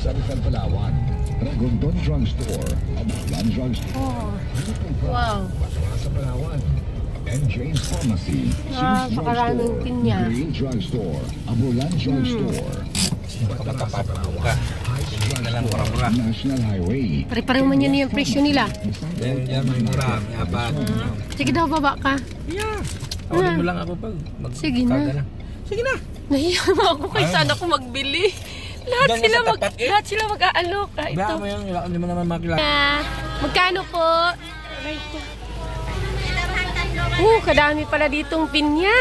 sa Rizal, Palawan. Ragondon Drugstore, Abulan Drugstore. Wow. Sa Palawan. And James Pharmacy, Napakaraming pinya. Real Drugstore, Abulan Drugstore. National Highway. Pare-pareho man yun yung presyo nila. Yan, may mura, may apat. Sige daw, baba ka. Yeah. Tawagin mo lang ako pag Sige na. Sige na. Nahiya ako kay sana ako magbili. Lahat sila mag-aalok. Baka mo yun, hindi mo naman makilala. Magkano po? Kadami pala ditong pinya.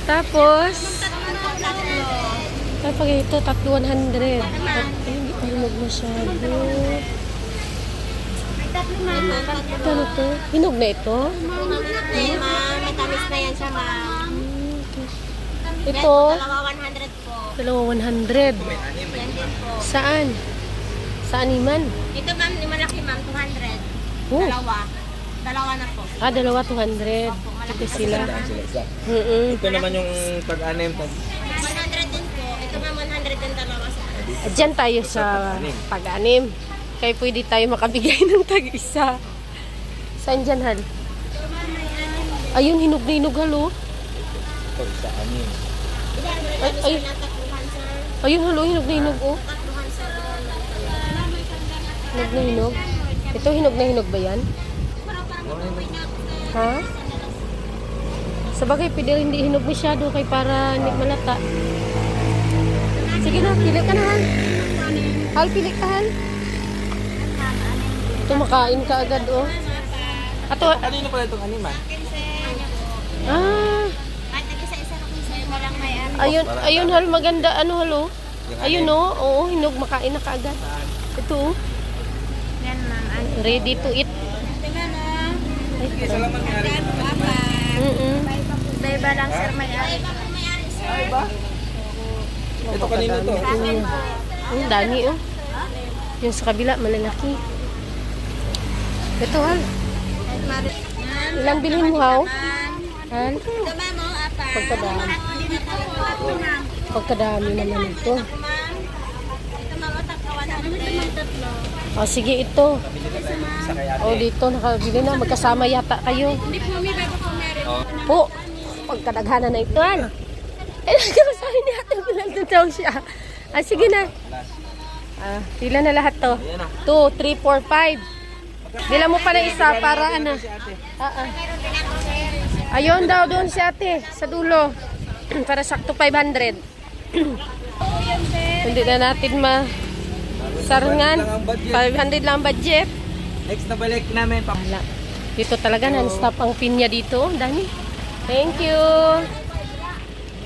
Tapos ito, 100. Hindi pa hinog masyado. Ano to? Hinog na ito? Hinog na ma'am. Matamis na yan siya, ma'am. Ito? Dalawa 100 po. Dalawa 100. Yan din po. Saan? Sa animan? Ito ma'am, yung malaki ma'am, 200. Oh. Dalawa na po. Dalawa 200. Ito sila. Ito naman yung pag-anim. 100 din po. Ito ma'am, 100 din dalawa sa akin. Diyan tayo sa pag-anim. Kaya pwede tayo makabigay ng tag-isa. Saan dyan, Hal? Ayun, hinog na hinog, halo. Ito, sa anim. Ayun, halo, hinog na hinog, oh. Hinog na hinog. Ito, hinog na hinog ba yan? Ha? Sabagay, pwede rin hindi hinog masyado kay para hindi malata. Sige na, pili ka na, Hal. Hal, pili ka, Hal. Ito, makain ka agad, oh. Kanino pala itong animan? Ayun, Hal, maganda. Ano, halo? Ayun, oh. Oo, hinog, makain na kaagad. Ito, oh. Yan ma'am. Ready to eat. Isa lang mangyari. Iba lang sir, may-ari. Ito kanino to? Ang dami, oh. Yung sa kabila, malalaki. Ito, Hal. Ilang bilhin mo, Haw? Hal? Pagkadami. Pagkadami naman ito. O, sige, ito. O, dito, nakabili na. Magkasama yata kayo. Po, pagkadaghanan na ito, Hal. Eh, nagkasabi ni Ate Bilal daw siya. Sige na. Pila na lahat to. 2, 3, 4, 5. Bila mo pa na isa para ano. Ayun daw doon si Ate sa dulo. Para sakto 500. Hindi na natin sarangan. 500 lang budget. Next na balik namin. Dito talaga non-stop ang pinya dito. Dami. Thank you.